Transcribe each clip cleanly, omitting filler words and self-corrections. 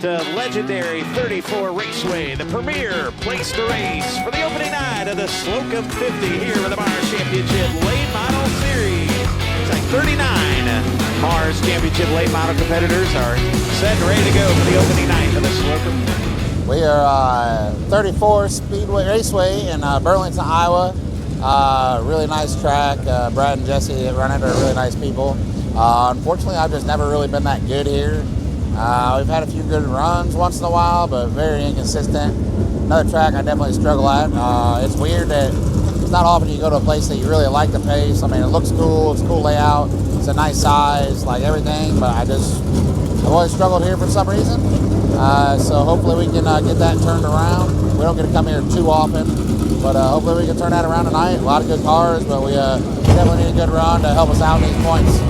legendary 34 Raceway, the premier place to race for the opening night of the Slocum 50 here with the Mars Championship Late Model Series. It's like 39 Mars Championship Late Model competitors are set and ready to go for the opening night of the Slocum. We are 34 Speedway Raceway in Burlington, Iowa. Really nice track. Brad and Jesse run it, are really nice people. Unfortunately, I've just never really been that good here. We've had a few good runs once in a while, but very inconsistent. Another track I definitely struggle at. It's weird that it's not often you go to a place that you really like the pace. I mean, it looks cool, it's a cool layout, it's a nice size, like everything, but I've always struggled here for some reason. So hopefully we can get that turned around. We don't get to come here too often, but hopefully we can turn that around tonight. A lot of good cars, but we definitely need a good run to help us out in these points.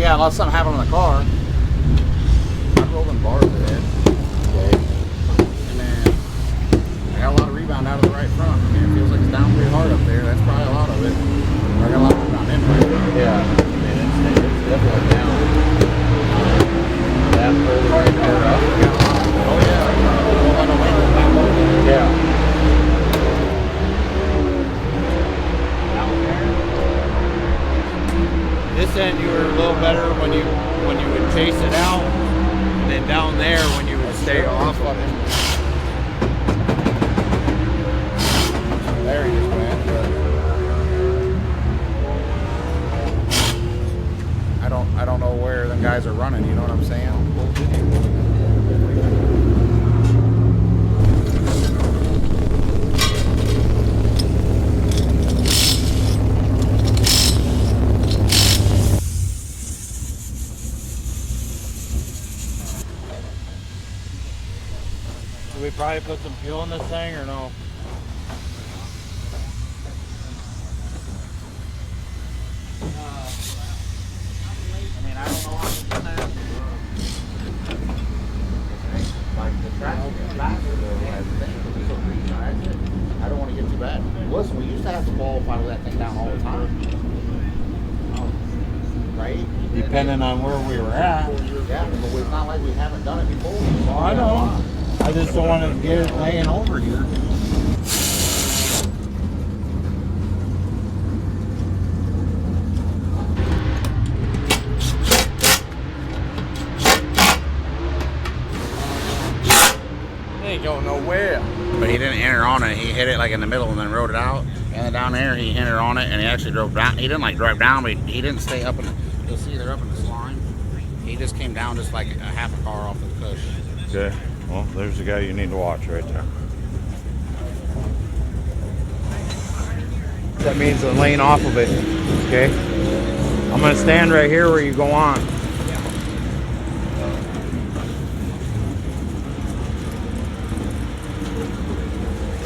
Unless something happened on the car. I'm rolling bars ahead. Okay. And then I got a lot of rebound out of the right front. I mean, it feels like it's down pretty hard up there. That's probably a lot of it. I got a lot of rebound in right. Yeah. I mean, it's definitely down. That's further right there up. Oh yeah. Yeah. This end you were a little better when you would chase it out, and then down there when you would stay off of it. There he just went. But I don't know where them guys are running. You know what I'm saying? We probably put some fuel in this thing or no? I mean, I don't know how to do that. Like the track is faster though, I think. I don't want to get too bad. Listen, we used to have to qualify with that thing down all the time. Right? Depending on where we were at. Yeah, but it's not like we haven't done it before. Well, I know. I just don't want to get it laying over here. It ain't going nowhere. But he didn't enter on it. He hit it like in the middle and then rode it out. And then down there he entered on it and he actually drove down. He didn't like drive down, but he didn't stay up in the, you'll see they're up in the slime. He just came down just like a half a car off the push. Okay. Well, there's the guy you need to watch right there. That means the lane off of it. Okay. I'm going to stand right here where you go on.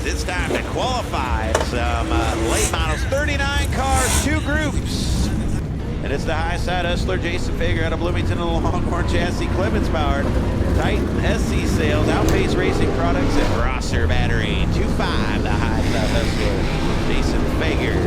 It's time to qualify some late models, 39 cars, 2 groups. And it's the high side hustler Jason Fager out of Bloomington and the Longhorn Chassis Clements powered. Titan SC sales, Outpace Racing Products, and Rosser Battery. 2-5, the high side hustler Jason Fager.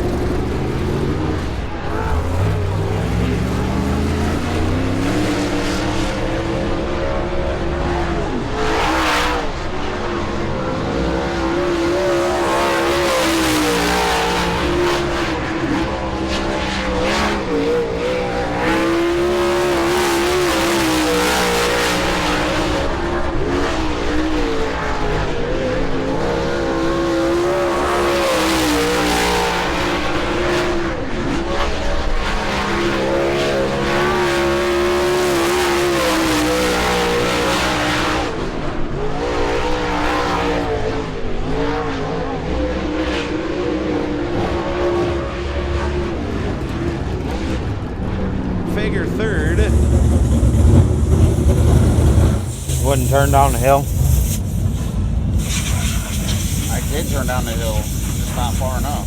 third. Wouldn't turn down the hill. I did turn down the hill, just not far enough.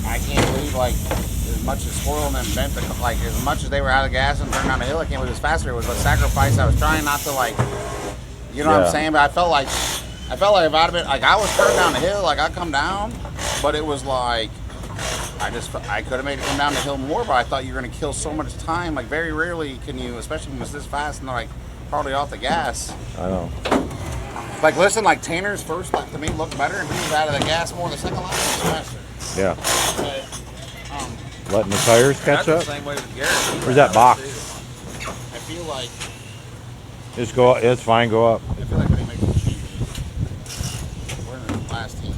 I can't believe, like, as much as spoiling and bent, like, as much as they were out of gas and turned down the hill, I can't believe it was faster. It was a sacrifice. I was trying not to, like, you know what I'm saying? But I felt like if I'd have been, like, I was turning down the hill, like, I'd come down, but it was like, I could have made it come down the hill more, but I thought you were going to kill so much time. Like, very rarely can you, especially when it's this fast and, like, probably off the gas. I know. Like, listen, like, Tanner's first lap to me looked better, and he was out of the gas more the second lap. It was faster. Yeah. But, Letting the tires catch up. The same way with Garrett. Where's that box? I feel like Just go up. It's fine. Go up. I feel like they make it cheap. We're in the last heat.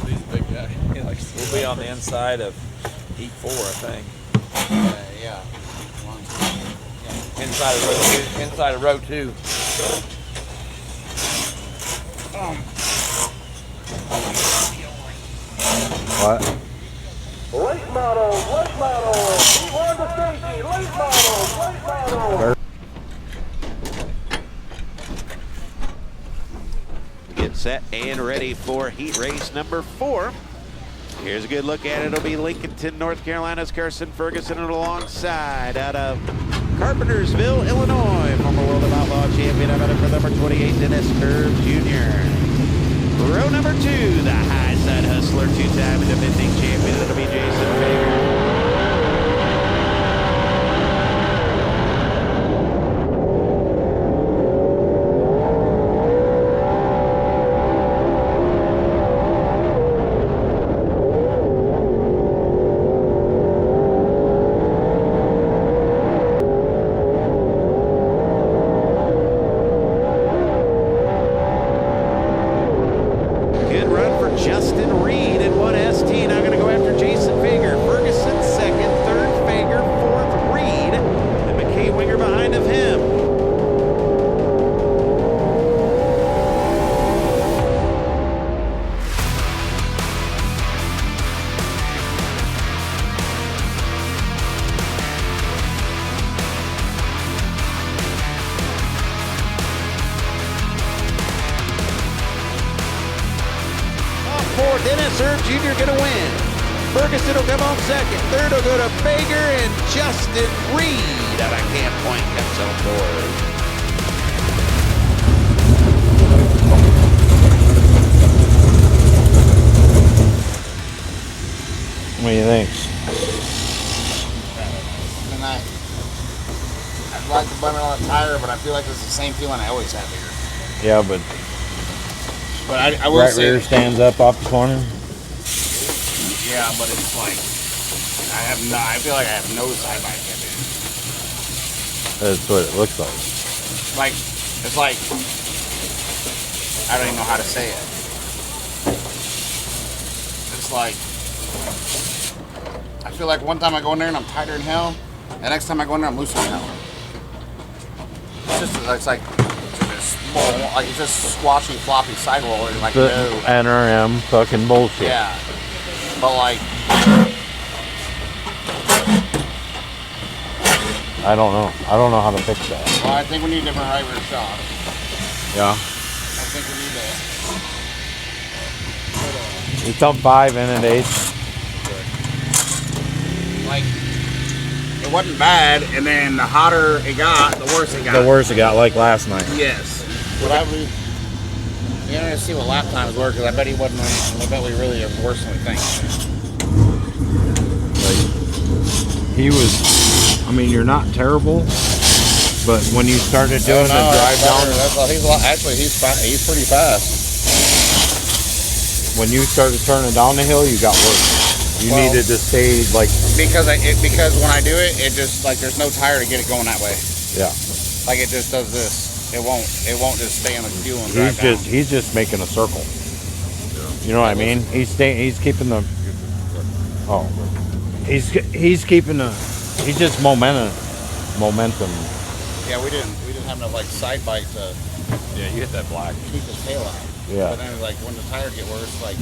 He's a big guy. We'll be on the inside of heat 4, I think. Yeah. Inside of row 2. What? Late model, P1 to safety, late model. Get set and ready for heat race number 4. Here's a good look at it. It'll be Lincolnton, North Carolina's Carson Ferguson, and alongside out of Carpentersville, Illinois, former World of Outlaw champion, out of number 28, Dennis Curve Jr. Row number 2, the high side hustler, 2-time defending champion. It'll be Jason Fager. Dennis Curve Jr. gonna win. Ferguson will come home second. Third will go to Fager, and Justin Reed out of Camp Point comes on board. What do you think? I'd like to blame it on the tire, but I feel like it's the same feeling I always have here. Yeah, but I will right say rear stands up off the corner. Yeah, but it's like I feel like I have no side by cam. That's what it looks like. Like it's like I don't even know how to say it. It's like I feel like one time I go in there and I'm tighter than hell. The next time I go in there I'm looser than hell. It's like it's just squashy, floppy side roller. Like The no. NRM fucking bullshit. Yeah. But like I don't know. I don't know how to fix that. well, I think we need different right rear shocks. Yeah. I think we need to It's up 5 and an 8. like it wasn't bad, and then the hotter it got, the worse it got. The worst it got, like last night. Yes. But I would. You know, see what lap times were, because I bet he wasn't. I bet we really are worse than we think. Like, he was, I mean, you're not terrible, but when you started doing the drive down, He's pretty fast. when you started turning down the hill, you got worse. You needed to stay like because when I do it, it just like there's no tire to get it going that way. yeah. Like it just does this. It won't just stay on the fuel and drive down. He's just making a circle. You know what I mean? He's keeping the he's keeping the he's just momentum. Yeah, we didn't have enough like side bite to Yeah, you hit that black. keep his tail out. Yeah. But then like when the tires get worse, like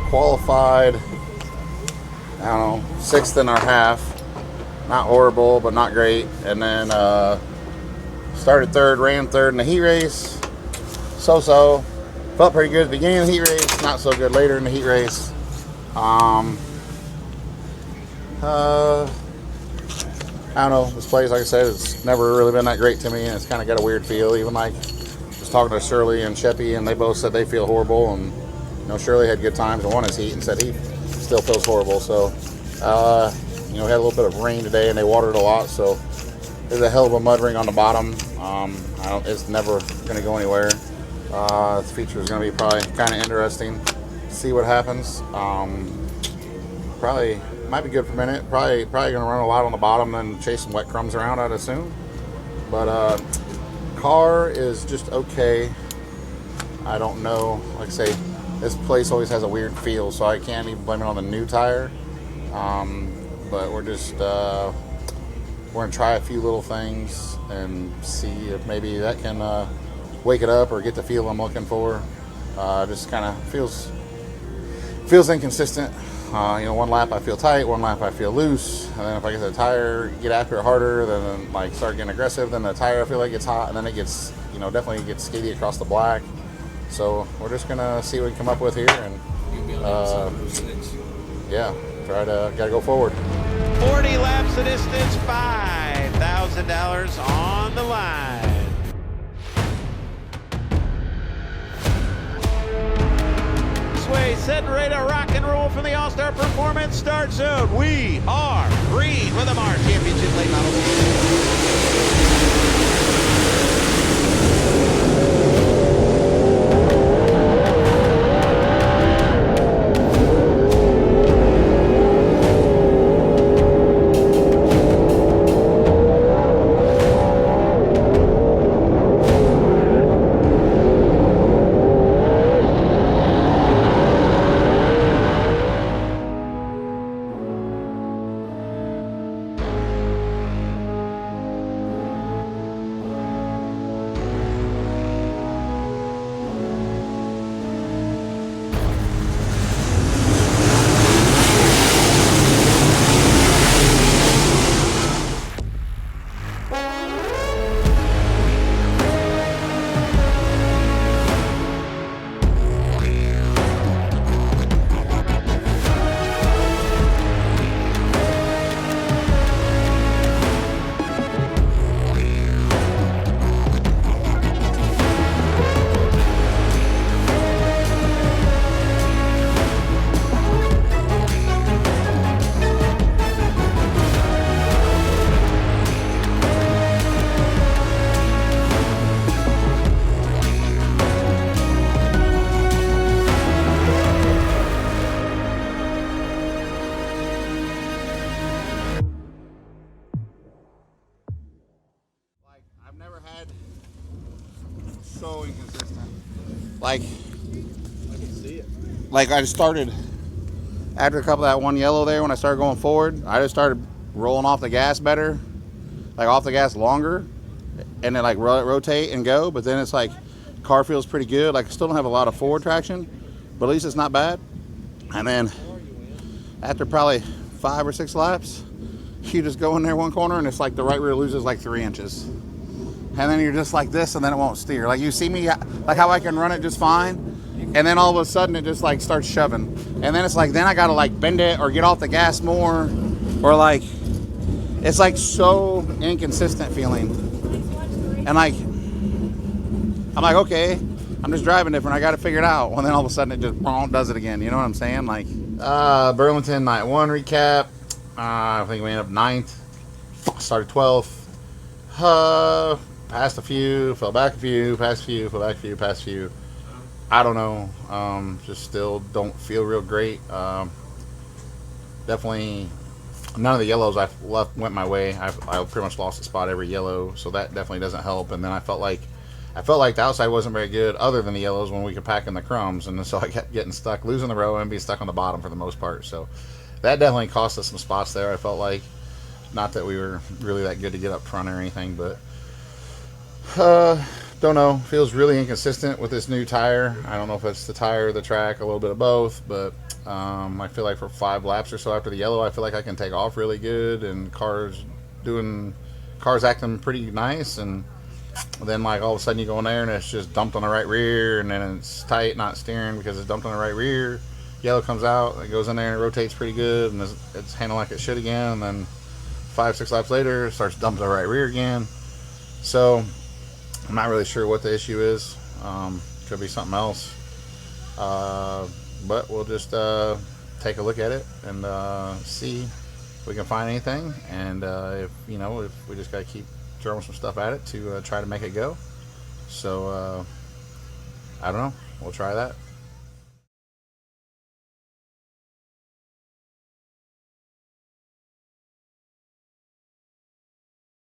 qualified, I don't know, 6th in our half. Not horrible, but not great. And then started 3rd, ran 3rd in the heat race. So-so. Felt pretty good at the beginning of the heat race. Not so good later in the heat race. I don't know. This place, like I said, it's never really been that great to me, and it's kind of got a weird feel. Even like, I was talking to Shirley and Sheppy, and they both said they feel horrible. And you know, Shirley had good times and won his heat, and said he still feels horrible. So, you know, we had a little bit of rain today, and they watered a lot, so there's a hell of a mud ring on the bottom. It's never going to go anywhere. This feature is going to be probably kind of interesting. See what happens. Probably might be good for a minute. Probably going to run a lot on the bottom and chase some wet crumbs around, I'd assume. But car is just okay. I don't know. Like I say, this place always has a weird feel, so I can't even blame it on the new tire. But we're just we're gonna try a few little things and see if maybe that can wake it up or get the feel I'm looking for. Just kind of feels inconsistent. You know, one lap I feel tight, one lap I feel loose, and then if I get the tire, get after it harder, then like start getting aggressive, then the tire I feel like gets hot, and then it gets, you know, definitely gets skiddy across the black. So we're just gonna see what we can come up with here, and yeah, gotta go forward. 40 laps of distance, $5,000 on the line. Raceway set and ready to rock and roll from the Allstar Performance start zone. We are green with a Mars Championship late model. So inconsistent. Like, I can see it. Like I started after a couple of that one yellow there when I started going forward. I just started rolling off the gas better, like off the gas longer, and then like rotate and go. But then it's like car feels pretty good. Like I still don't have a lot of forward traction, but at least it's not bad. And then after probably 5 or 6 laps, you just go in there one corner and it's like the right rear loses like 3 inches. And then you're just like this, and then it won't steer. Like you see me, like how I can run it just fine, and then all of a sudden it just like starts shoving. And then it's like, then I gotta like bend it or get off the gas more, or like, it's like so inconsistent feeling. And like, I'm like, okay, I'm just driving different, I got it figured out. And then all of a sudden it just does it again, you know what I'm saying? Like, Burlington night 1 recap. I think we ended up 9th, started 12th. Passed a few, fell back a few, passed a few, fell back a few, passed a few. I don't know. Just still don't feel real great. Definitely none of the yellows went my way. I pretty much lost a spot every yellow, so that definitely doesn't help. And then I felt like the outside wasn't very good, other than the yellows when we could pack in the crumbs, and so I kept getting stuck, losing the row and being stuck on the bottom for the most part. So that definitely cost us some spots there. I felt like, not that we were really that good to get up front or anything, but Don't know. Feels really inconsistent with this new tire. I don't know if it's the tire or the track, a little bit of both, but I feel like for 5 laps or so after the yellow, I feel like I can take off really good, and cars acting pretty nice, and then like all of a sudden you go in there and it's just dumped on the right rear, and then it's tight, not steering because it's dumped on the right rear. Yellow comes out, it goes in there and it rotates pretty good, and it's handling like it should again, and then 5-6 laps later it starts dumping the right rear again. So I'm not really sure what the issue is. Could be something else, but we'll just take a look at it and see if we can find anything, and if we just gotta keep throwing some stuff at it to try to make it go. So I don't know, we'll try that.